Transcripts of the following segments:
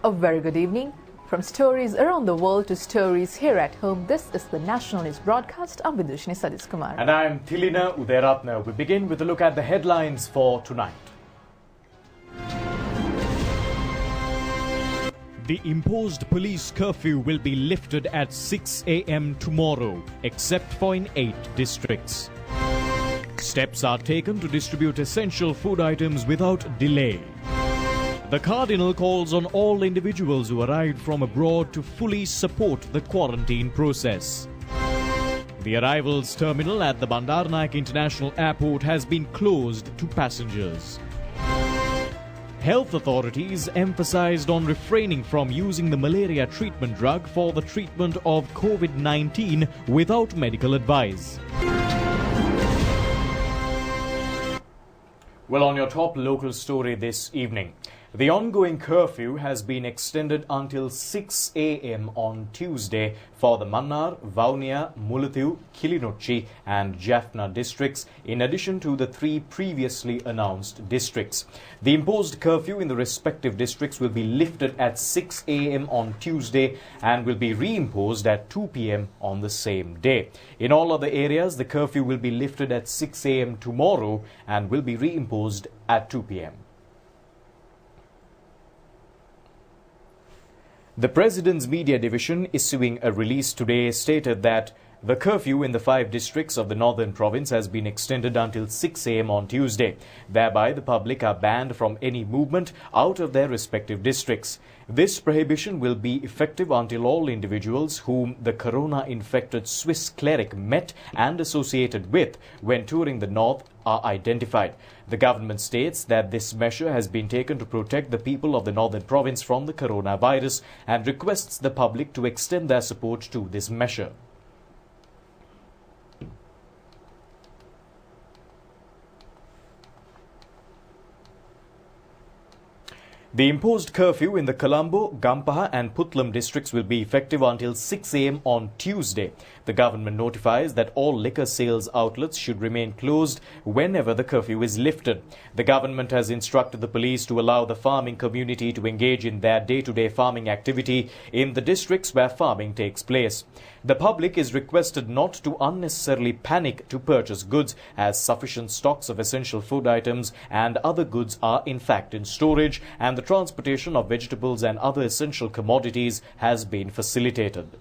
A very good evening. From stories around the world to stories here at home, this is the National News Broadcast. I'm Vidushni Sadis Kumar. And I'm Thilina Udayaratna. We begin with a look at the headlines for tonight. The imposed police curfew will be lifted at 6 a.m. tomorrow, except for in 8 districts. Steps are taken to distribute essential food items without delay. The Cardinal calls on all individuals who arrived from abroad to fully support the quarantine process. The arrivals terminal at the Bandaranaike International Airport has been closed to passengers. Health authorities emphasized on refraining from using the malaria treatment drug for the treatment of COVID-19 without medical advice. Well, on your top local story this evening, the ongoing curfew has been extended until 6 a.m. on Tuesday for the Mannar, Vaunia, Mullaitivu, Kilinochchi and Jaffna districts, in addition to the 3 previously announced districts. The imposed curfew in the respective districts will be lifted at 6 a.m. on Tuesday and will be reimposed at 2 p.m. on the same day. In all other areas, the curfew will be lifted at 6 a.m. tomorrow and will be reimposed at 2 p.m. The President's Media Division, issuing a release today, stated that the curfew in the 5 districts of the Northern Province has been extended until 6 a.m. on Tuesday. Thereby, the public are banned from any movement out of their respective districts. This prohibition will be effective until all individuals whom the corona-infected Swiss cleric met and associated with when touring the north are identified. The government states that this measure has been taken to protect the people of the Northern Province from the coronavirus and requests the public to extend their support to this measure. The imposed curfew in the Colombo, Gampaha and Puttlam districts will be effective until 6 a.m. on Tuesday. The government notifies that all liquor sales outlets should remain closed whenever the curfew is lifted. The government has instructed the police to allow the farming community to engage in their day-to-day farming activity in the districts where farming takes place. The public is requested not to unnecessarily panic to purchase goods, as sufficient stocks of essential food items and other goods are in fact in storage, and the transportation of vegetables and other essential commodities has been facilitated.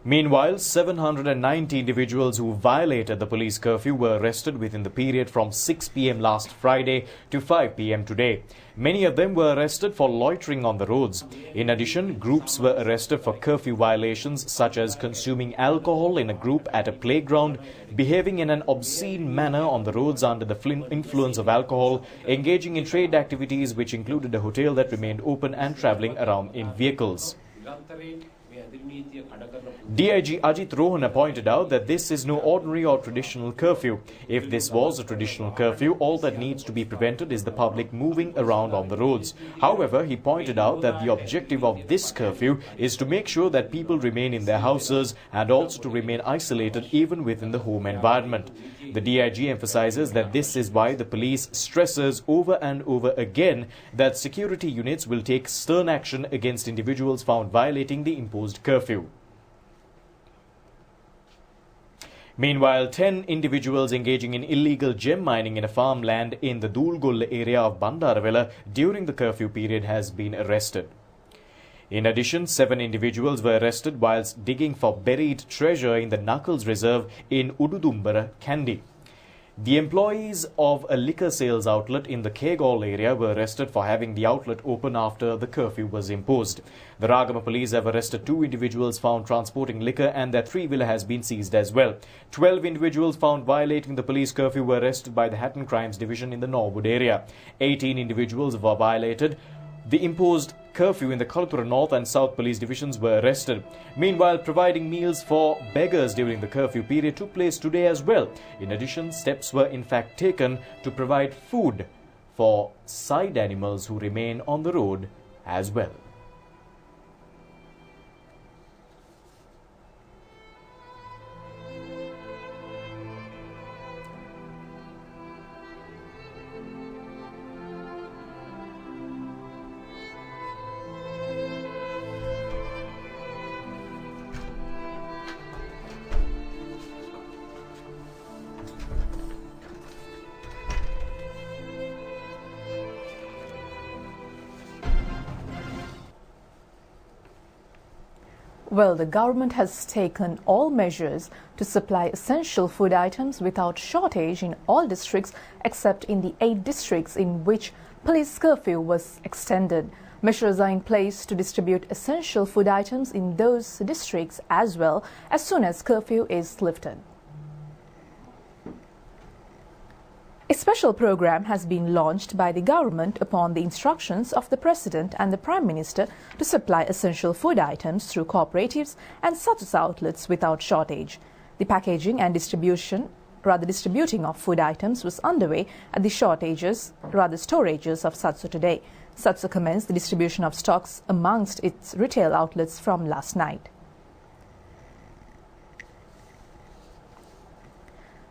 Meanwhile, 790 individuals who violated the police curfew were arrested within the period from 6 p.m. last Friday to 5 p.m. today. Many of them were arrested for loitering on the roads. In addition, groups were arrested for curfew violations such as consuming alcohol in a group at a playground, behaving in an obscene manner on the roads under the influence of alcohol, engaging in trade activities which included a hotel that remained open, and travelling around in vehicles. DIG Ajit Rohana pointed out that this is no ordinary or traditional curfew. If this was a traditional curfew, all that needs to be prevented is the public moving around on the roads. However, he pointed out that the objective of this curfew is to make sure that people remain in their houses and also to remain isolated even within the home environment. The DIG emphasizes that this is why the police stresses over and over again that security units will take stern action against individuals found violating the imposed curfew. Meanwhile, 10 individuals engaging in illegal gem mining in a farmland in the Dulgolla area of Bandaravela during the curfew period has been arrested. In addition, 7 individuals were arrested whilst digging for buried treasure in the Knuckles Reserve in Ududumbara, Kandy. The employees of a liquor sales outlet in the Kegol area were arrested for having the outlet open after the curfew was imposed. The Ragama police have arrested 2 individuals found transporting liquor, and their 3-wheeler has been seized as well. 12 individuals found violating the police curfew were arrested by the Hatton Crimes Division in the Norwood area. 18 individuals were violated the imposed curfew in the Kalapura North and South Police Divisions were arrested. Meanwhile, providing meals for beggars during the curfew period took place today as well. In addition, steps were in fact taken to provide food for side animals who remain on the road as well. Well, the government has taken all measures to supply essential food items without shortage in all districts except in the 8 districts in which police curfew was extended. Measures are in place to distribute essential food items in those districts as well as soon as curfew is lifted. A special program has been launched by the government upon the instructions of the President and the Prime Minister to supply essential food items through cooperatives and such outlets without shortage. The packaging and distributing of food items was underway at the storages of Satsu today. Satsu commenced the distribution of stocks amongst its retail outlets from last night.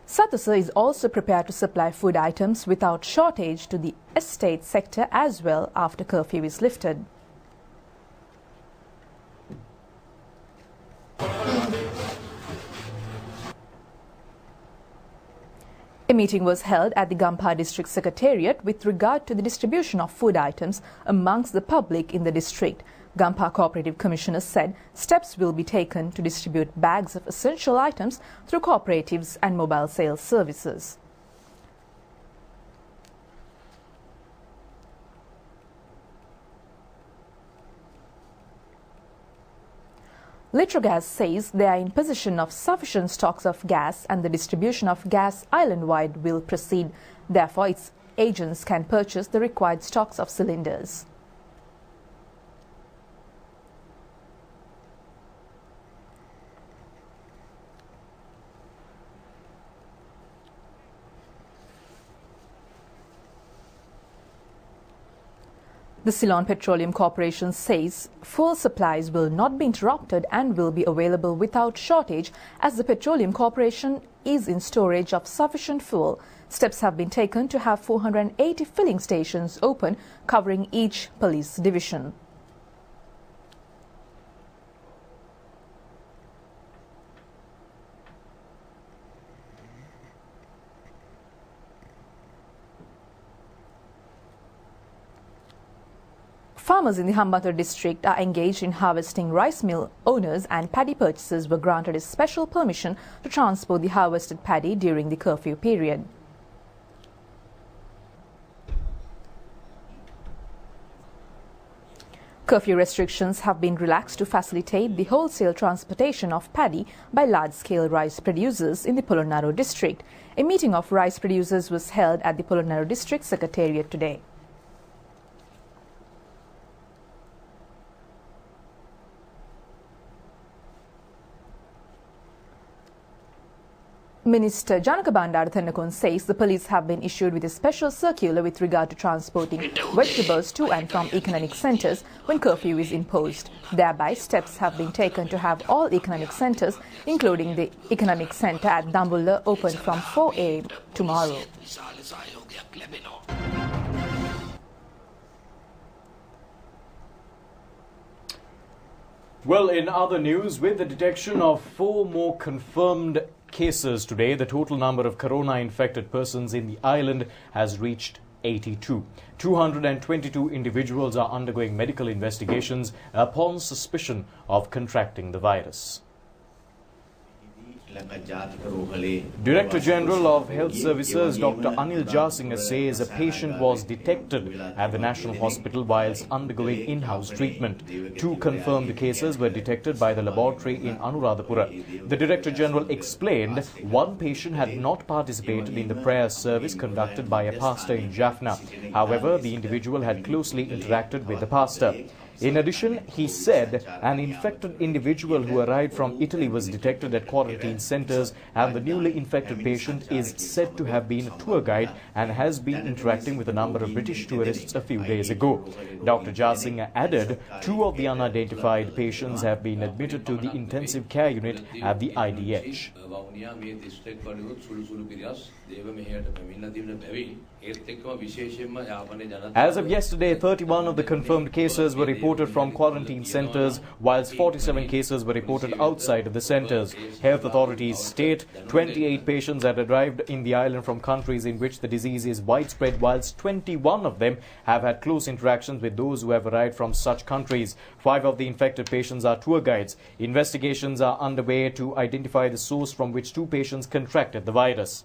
Satasa is also prepared to supply food items without shortage to the estate sector as well after curfew is lifted. A meeting was held at the Gampha District Secretariat with regard to the distribution of food items amongst the public in the district. Gampha Cooperative Commissioner said steps will be taken to distribute bags of essential items through cooperatives and mobile sales services. Litrogas says they are in possession of sufficient stocks of gas and the distribution of gas island-wide will proceed. Therefore, its agents can purchase the required stocks of cylinders. The Ceylon Petroleum Corporation says fuel supplies will not be interrupted and will be available without shortage as the Petroleum Corporation is in storage of sufficient fuel. Steps have been taken to have 480 filling stations open covering each police division. Farmers in the Hambantota district are engaged in harvesting. Rice mill owners and paddy purchasers were granted a special permission to transport the harvested paddy during the curfew period. Curfew restrictions have been relaxed to facilitate the wholesale transportation of paddy by large-scale rice producers in the Polonnaruwa district. A meeting of rice producers was held at the Polonnaruwa district secretariat today. Minister Janaka Bandara Thanakon says the police have been issued with a special circular with regard to transporting vegetables to and from economic centres when curfew is imposed. Thereby, steps have been taken to have all economic centres, including the economic centre at Dambulla, open from 4 a.m. tomorrow. Well, in other news, with the detection of 4 more confirmed cases today, the total number of corona-infected persons in the island has reached 82. 222 individuals are undergoing medical investigations upon suspicion of contracting the virus. Director General of Health Services Dr. Anil Jasinghe says a patient was detected at the National Hospital whilst undergoing in-house treatment. 2 confirmed cases were detected by the laboratory in Anuradhapura. The Director General explained 1 patient had not participated in the prayer service conducted by a pastor in Jaffna. However, the individual had closely interacted with the pastor. In addition, he said an infected individual who arrived from Italy was detected at quarantine centres and the newly infected patient is said to have been a tour guide and has been interacting with a number of British tourists a few days ago. Dr. Jasinghe added 2 of the unidentified patients have been admitted to the intensive care unit at the IDH. As of yesterday, 31 of the confirmed cases were reported reported from quarantine centres, whilst 47 cases were reported outside of the centres. Health authorities state 28 patients had arrived in the island from countries in which the disease is widespread, whilst 21 of them have had close interactions with those who have arrived from such countries. 5 of the infected patients are tour guides. Investigations are underway to identify the source from which 2 patients contracted the virus.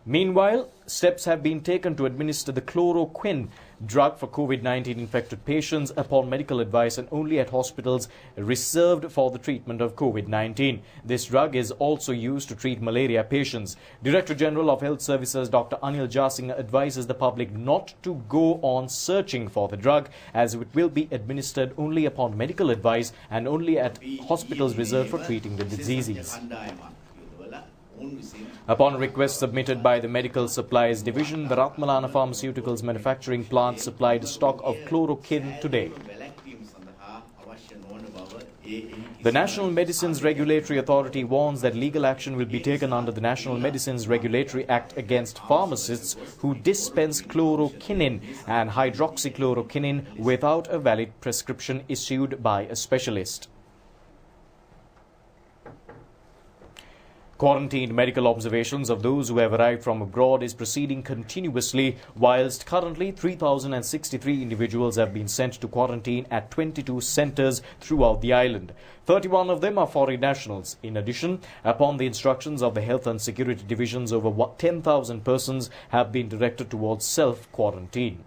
Meanwhile, steps have been taken to administer the chloroquine drug for COVID-19 infected patients upon medical advice and only at hospitals reserved for the treatment of COVID-19. This drug is also used to treat malaria patients. Director General of Health Services Dr. Anil Jasingh advises the public not to go on searching for the drug, as it will be administered only upon medical advice and only at hospitals reserved for treating the diseases. Upon request submitted by the Medical Supplies Division, the Ratmalana Pharmaceuticals manufacturing plant supplied a stock of chloroquine today. The National Medicines Regulatory Authority warns that legal action will be taken under the National Medicines Regulatory Act against pharmacists who dispense chloroquine and hydroxychloroquine without a valid prescription issued by a specialist. Quarantined medical observations of those who have arrived from abroad is proceeding continuously, whilst currently 3,063 individuals have been sent to quarantine at 22 centres throughout the island. 31 of them are foreign nationals. In addition, upon the instructions of the Health and Security Divisions, over 10,000 persons have been directed towards self-quarantine.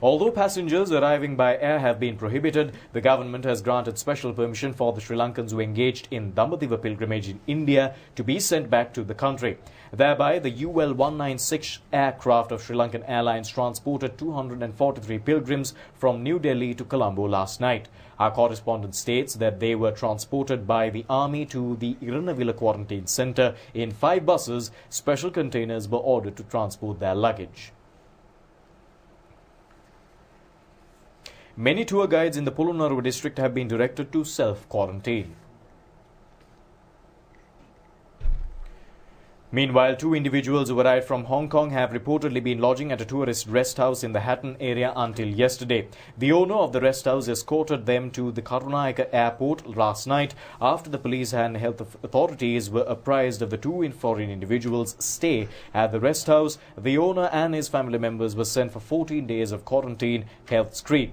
Although passengers arriving by air have been prohibited, the government has granted special permission for the Sri Lankans who engaged in Dambadiva pilgrimage in India to be sent back to the country. Thereby, the UL-196 aircraft of Sri Lankan Airlines transported 243 pilgrims from New Delhi to Colombo last night. Our correspondent states that they were transported by the army to the Iranavila quarantine centre in 5 buses. Special containers were ordered to transport their luggage. Many tour guides in the Polonnaruwa district have been directed to self-quarantine. Meanwhile, 2 individuals who arrived from Hong Kong have reportedly been lodging at a tourist rest house in the Hatton area until yesterday. The owner of the rest house escorted them to the Karunayaka airport last night after the police and health authorities were apprised of the 2 foreign individuals' stay at the rest house. The owner and his family members were sent for 14 days of quarantine health screen.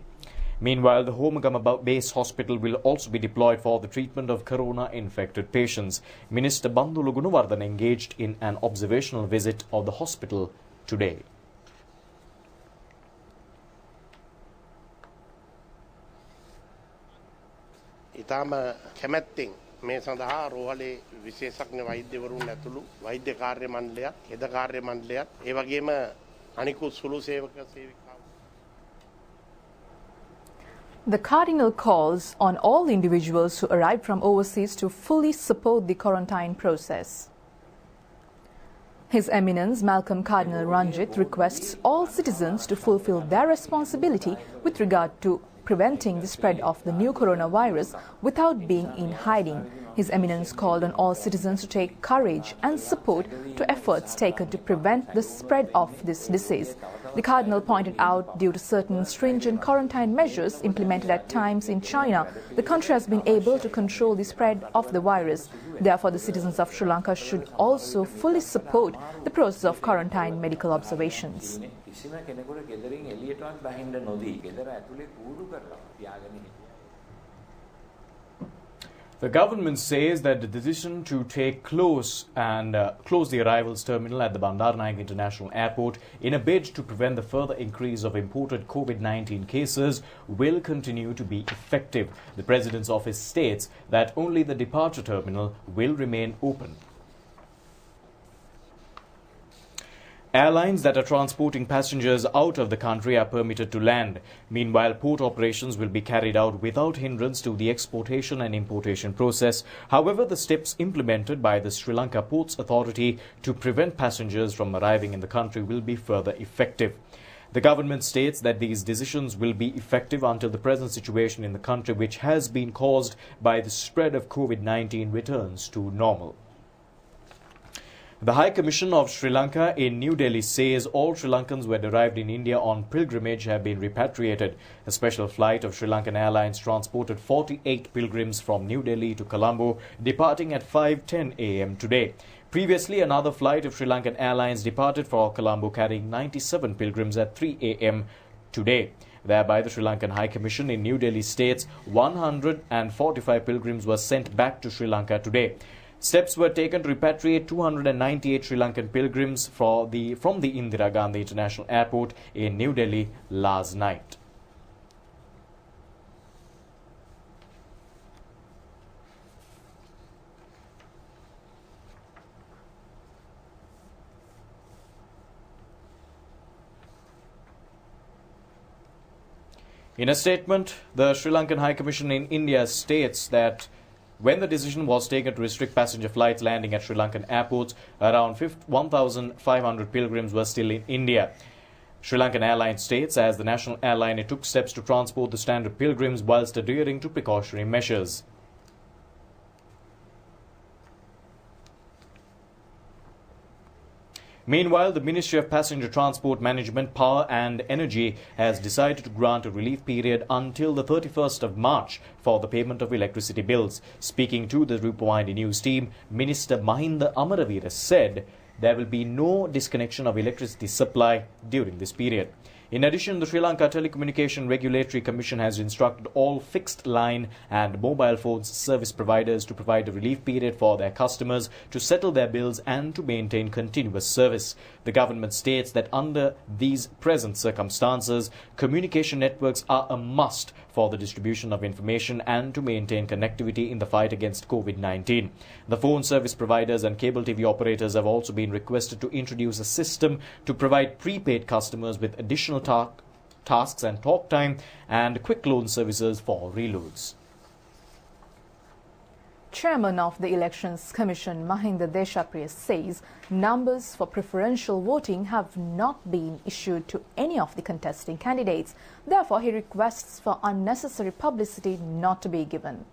Meanwhile, the Homagama base hospital will also be deployed for the treatment of corona-infected patients. Minister Bandulu Gunawardhan engaged in an observational visit of the hospital today. ඉතාම කැමැත්තෙන් මේ සඳහා රෝහලේ විශේෂඥ වෛද්‍යවරුන් ඇතුළු වෛද්‍ය කාර්ය මණ්ඩලයත්, හෙද කාර්ය මණ්ඩලයත්, ඒ වගේම අනිකුත් සුළු සේවක සේවිකාවන්. The Cardinal calls on all individuals who arrive from overseas to fully support the quarantine process. His Eminence Malcolm Cardinal Ranjit requests all citizens to fulfill their responsibility with regard to preventing the spread of the new coronavirus without being in hiding. His Eminence called on all citizens to take courage and support to efforts taken to prevent the spread of this disease. The Cardinal pointed out, due to certain stringent quarantine measures implemented at times in China, the country has been able to control the spread of the virus. Therefore, the citizens of Sri Lanka should also fully support the process of quarantine medical observations. The government says that the decision to close the arrivals terminal at the Bandaranaike International Airport in a bid to prevent the further increase of imported COVID-19 cases will continue to be effective. The President's office states that only the departure terminal will remain open. Airlines that are transporting passengers out of the country are permitted to land. Meanwhile, port operations will be carried out without hindrance to the exportation and importation process. However, the steps implemented by the Sri Lanka Ports Authority to prevent passengers from arriving in the country will be further effective. The government states that these decisions will be effective until the present situation in the country, which has been caused by the spread of COVID-19, returns to normal. The High Commission of Sri Lanka in New Delhi says all Sri Lankans who had arrived in India on pilgrimage have been repatriated. A special flight of Sri Lankan Airlines transported 48 pilgrims from New Delhi to Colombo, departing at 5:10 a.m. today. Previously, another flight of Sri Lankan Airlines departed for Colombo carrying 97 pilgrims at 3 a.m. today. Thereby, the Sri Lankan High Commission in New Delhi states 145 pilgrims were sent back to Sri Lanka today. Steps were taken to repatriate 298 Sri Lankan pilgrims from the Indira Gandhi International Airport in New Delhi last night. In a statement, the Sri Lankan High Commission in India states that when the decision was taken to restrict passenger flights landing at Sri Lankan airports, around 1,500 pilgrims were still in India. Sri Lankan Airlines states as the national airline it took steps to transport the standard pilgrims whilst adhering to precautionary measures. Meanwhile, the Ministry of Passenger Transport Management, Power and Energy has decided to grant a relief period until the 31st of March for the payment of electricity bills. Speaking to the Rupavahini news team, Minister Mahinda Amaraveera said there will be no disconnection of electricity supply during this period. In addition, the Sri Lanka Telecommunication Regulatory Commission has instructed all fixed line and mobile phones service providers to provide a relief period for their customers to settle their bills and to maintain continuous service. The government states that under these present circumstances, communication networks are a must for the distribution of information and to maintain connectivity in the fight against COVID-19. The phone service providers and cable TV operators have also been requested to introduce a system to provide prepaid customers with additional tasks and talk time and quick loan services for reloads. Chairman of the Elections Commission, Mahinda Deshapriya, says numbers for preferential voting have not been issued to any of the contesting candidates. Therefore, he requests for unnecessary publicity not to be given.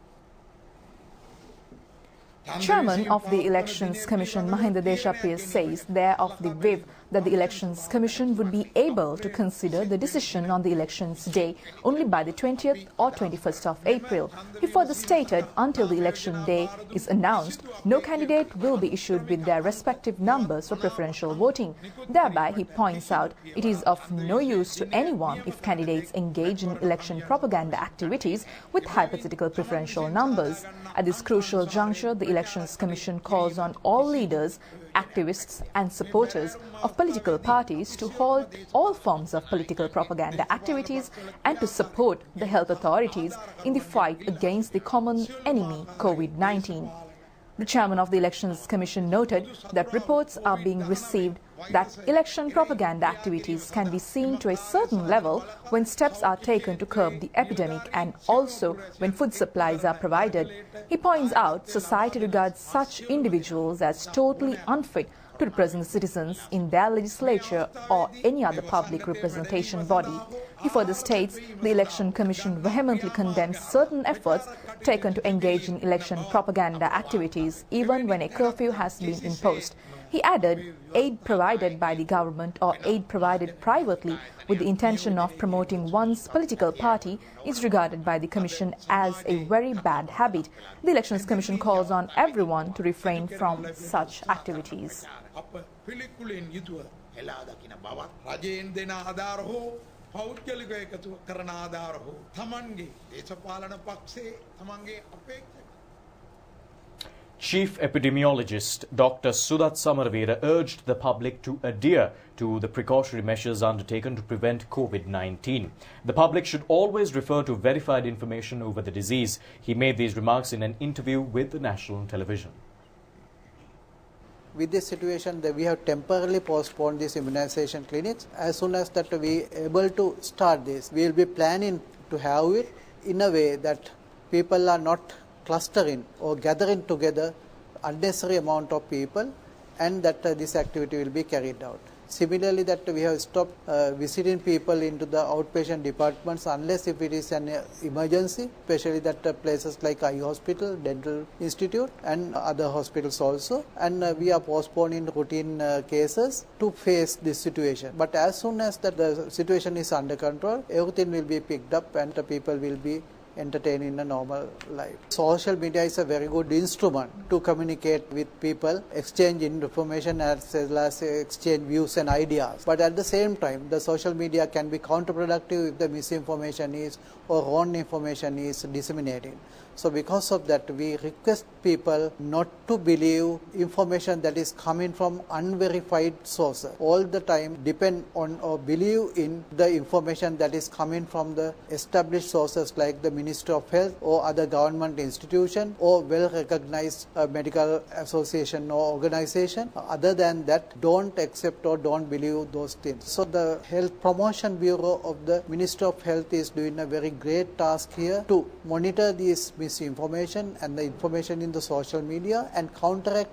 Chairman of the Elections Commission, Mahinda Deshapriya, says they are of the view that the Elections Commission would be able to consider the decision on the elections day only by the 20th or 21st of April. He further stated until the election day is announced, no candidate will be issued with their respective numbers for preferential voting. Thereby, he points out it is of no use to anyone if candidates engage in election propaganda activities with hypothetical preferential numbers. At this crucial juncture, the Elections Commission calls on all leaders, activists and supporters of political parties to halt all forms of political propaganda activities and to support the health authorities in the fight against the common enemy COVID-19. The chairman of the Elections Commission noted that reports are being received that election propaganda activities can be seen to a certain level when steps are taken to curb the epidemic and also when food supplies are provided. He points out society regards such individuals as totally unfit to represent citizens in their legislature or any other public representation body. He further states the Election Commission vehemently condemns certain efforts taken to engage in election propaganda activities even when a curfew has been imposed. He added, aid provided by the government or aid provided privately with the intention of promoting one's political party is regarded by the Commission as a very bad habit. The Elections Commission calls on everyone to refrain from such activities. Chief epidemiologist Dr. Sudat Samaraveera urged the public to adhere to the precautionary measures undertaken to prevent COVID-19. The public should always refer to verified information over the disease. He made these remarks in an interview with the national television. With this situation, we have temporarily postponed these immunization clinics. As soon as that we are able to start this, we will be planning to have it in a way that people are not clustering or gathering together unnecessary amount of people, and that this activity will be carried out. Similarly, that we have stopped visiting people into the outpatient departments unless if it is an emergency, especially that places like eye hospital, dental institute and other hospitals also. And we are postponing routine cases to face this situation. But as soon as that the situation is under control, everything will be picked up and the people will be entertain in a normal life. Social media is a very good instrument to communicate with people, exchange information as well as exchange views and ideas. But at the same time, the social media can be counterproductive if the misinformation is or wrong information is disseminated. So because of that, we request people not to believe information that is coming from unverified sources. All the time depend on or believe in the information that is coming from the established sources like the Ministry of Health or other government institution or well-recognized medical association or organization. Other than that, don't accept or don't believe those things. So the Health Promotion Bureau of the Ministry of Health is doing a very great task here to monitor these misinformation and the information in the social media and counteract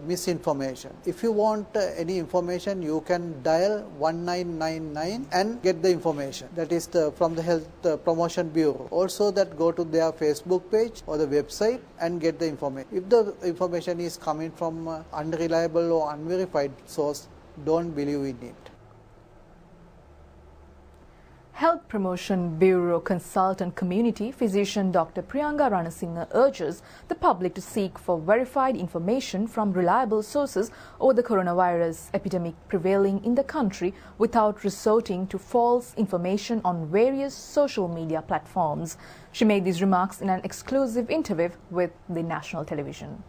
misinformation. If you want any information, you can dial 1999 and get the information. That is from the Health Promotion Bureau. Also that go to their Facebook page or the website and get the information. If the information is coming from unreliable or unverified source, don't believe in it. Health Promotion Bureau consultant community physician Dr. Priyanka Ranasinghe urges the public to seek for verified information from reliable sources over the coronavirus epidemic prevailing in the country without resorting to false information on various social media platforms. She made these remarks in an exclusive interview with the national television.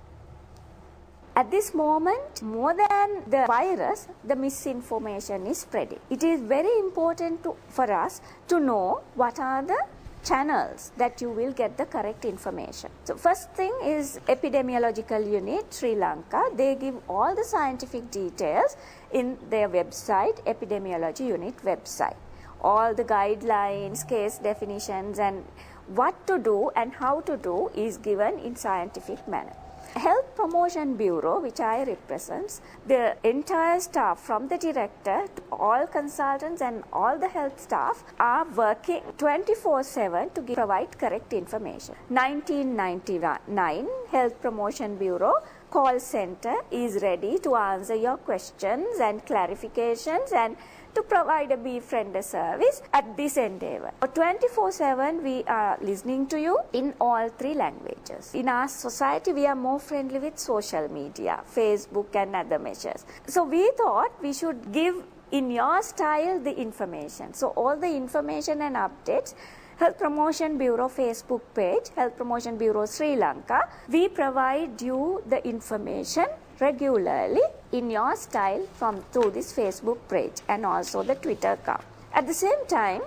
At this moment, more than the virus, the misinformation is spreading. It is very important for us to know what are the channels that you will get the correct information. So first thing is epidemiological unit, Sri Lanka. They give all the scientific details in their website, epidemiology unit website. All the guidelines, case definitions and what to do and how to do is given in scientific manner. Health Promotion Bureau, which I represent, the entire staff from the director to all consultants and all the health staff are working 24/7 to provide correct information. 1999 Health Promotion Bureau call center is ready to answer your questions and clarifications and to provide a befriender service at this endeavor. 24/7 we are listening to you in all three languages. In our society we are more friendly with social media, Facebook and other measures. So we thought we should give in your style the information. So all the information and updates, Health Promotion Bureau Facebook page, Health Promotion Bureau Sri Lanka, we provide you the information regularly in your style through this Facebook page and also the Twitter account. At the same time,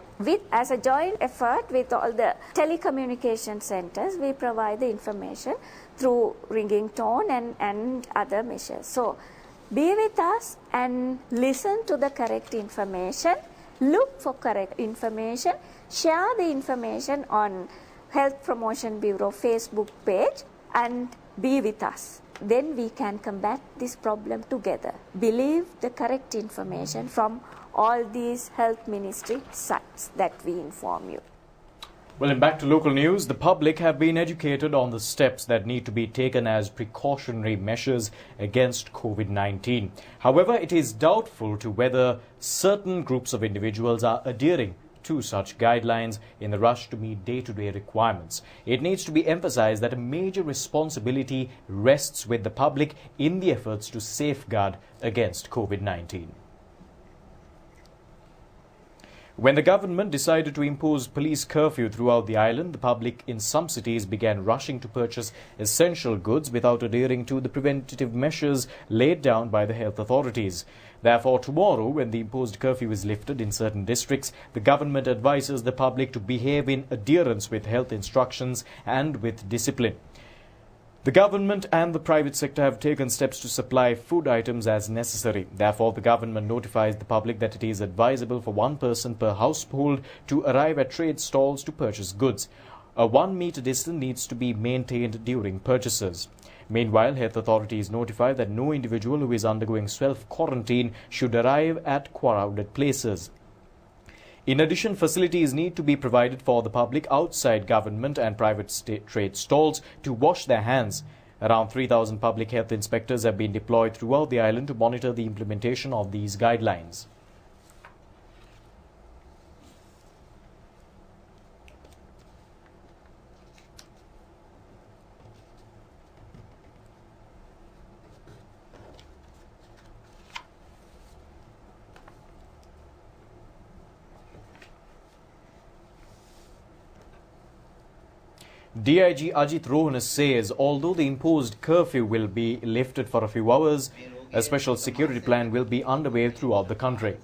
as a joint effort with all the telecommunication centers, we provide the information through ringing tone and other measures. So be with us and listen to the correct information, look for correct information, share the information on Health Promotion Bureau Facebook page and be with us. Then we can combat this problem together. Believe the correct information from all these health ministry sites that we inform you. Well, and back to local news, the public have been educated on the steps that need to be taken as precautionary measures against COVID-19. However, it is doubtful to whether certain groups of individuals are adhering to such guidelines in the rush to meet day-to-day requirements. It needs to be emphasized that a major responsibility rests with the public in the efforts to safeguard against COVID-19. When the government decided to impose police curfew throughout the island, the public in some cities began rushing to purchase essential goods without adhering to the preventative measures laid down by the health authorities. Therefore, tomorrow, when the imposed curfew is lifted in certain districts, the government advises the public to behave in adherence with health instructions and with discipline. The government and the private sector have taken steps to supply food items as necessary. Therefore, the government notifies the public that it is advisable for one person per household to arrive at trade stalls to purchase goods. A 1 meter distance needs to be maintained during purchases. Meanwhile, health authorities notify that no individual who is undergoing self-quarantine should arrive at crowded places. In addition, facilities need to be provided for the public outside government and private trade stalls to wash their hands. Around 3,000 public health inspectors have been deployed throughout the island to monitor the implementation of these guidelines. DIG Ajit Rohana says although the imposed curfew will be lifted for a few hours, a special security plan will be underway throughout the country.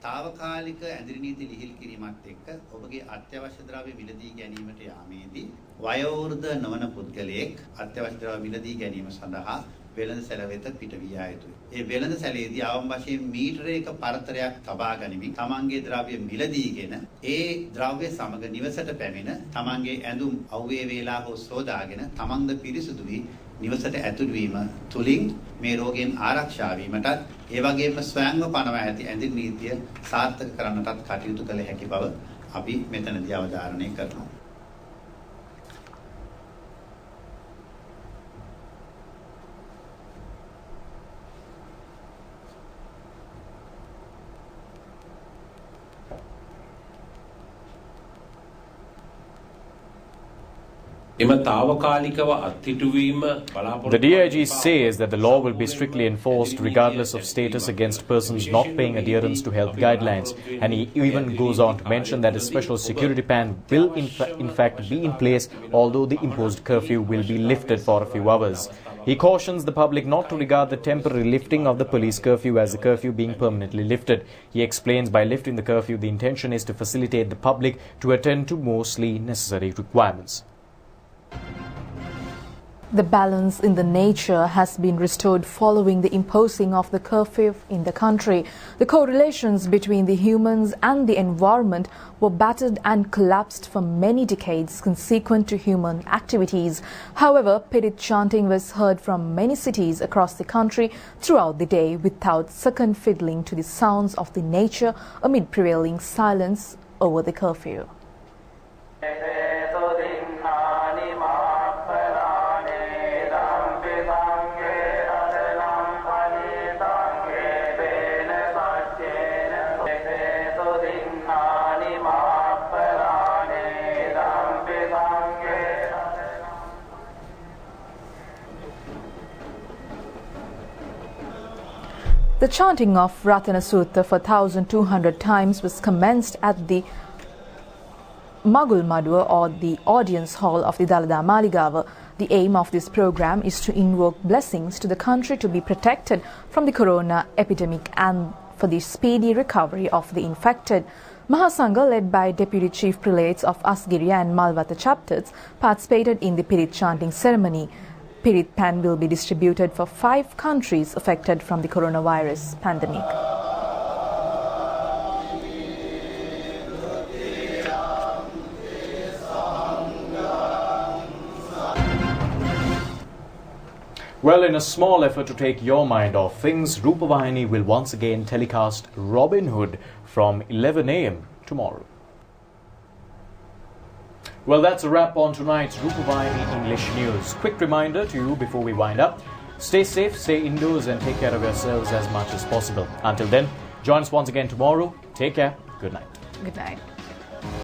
තාවකාලික ඇඳිරි නීති ලිහිල් කිරීමත් එක්ක ඔබගේ අත්‍යවශ්‍ය ද්‍රව්‍ය මිලදී ගැනීමට යාමේදී වයෝවෘද්ධ නොවන පුද්ගලයෙක් අත්‍යවශ්‍ය ද්‍රව්‍ය මිලදී ගැනීම සඳහා වෙළඳ සැල වෙත පිට විය යුතුයි. ඒ වෙළඳ සැලේදී අවම වශයෙන් මීටරයක පරතරයක් තබා ගනිමින් තමන්ගේ ද්‍රව්‍ය මිලදීගෙන ඒ ද්‍රව්‍ය සමග නිවසට පැමිණ තමන්ගේ ඇඳුම් අවුවේ වේලා හෝ සෝදාගෙන තමන්ද පිරිසුදු වී නිවසට ඇතුළු වීම තුලින් මේ රෝගයෙන් ආරක්ෂා වීමටත් ඒ වගේම ස්වයංව පනවා ඇති ඇඳිරි නීතිය සාර්ථක කරන්නටත් කටයුතු කළ හැකි බව අපි මෙතනදී අවධාරණය කරනවා. The DIG says that the law will be strictly enforced regardless of status against persons not paying adherence to health guidelines, and he even goes on to mention that a special security plan will in fact be in place although the imposed curfew will be lifted for a few hours. He cautions the public not to regard the temporary lifting of the police curfew as a curfew being permanently lifted. He explains by lifting the curfew, the intention is to facilitate the public to attend to mostly necessary requirements. The balance in the nature has been restored following the imposing of the curfew in the country. The correlations between the humans and the environment were battered and collapsed for many decades consequent to human activities. However, Pirit chanting was heard from many cities across the country throughout the day without second fiddling to the sounds of the nature amid prevailing silence over the curfew. The chanting of Ratana Sutta for 1,200 times was commenced at the Magul Madua, or the audience hall of the Dalada Maligawa. The aim of this program is to invoke blessings to the country to be protected from the corona epidemic and for the speedy recovery of the infected. Mahasangha, led by Deputy Chief Prelates of Asgiriya and Malwata chapters, participated in the Pirit chanting ceremony. Pirit pan will be distributed for 5 countries affected from the coronavirus pandemic. Well, in a small effort to take your mind off things, Rupavahini will once again telecast Robin Hood from 11 a.m. tomorrow. Well, that's a wrap on tonight's Rupavahini English News. Quick reminder to you before we wind up: stay safe, stay indoors and take care of yourselves as much as possible. Until then, join us once again tomorrow. Take care. Good night. Good night.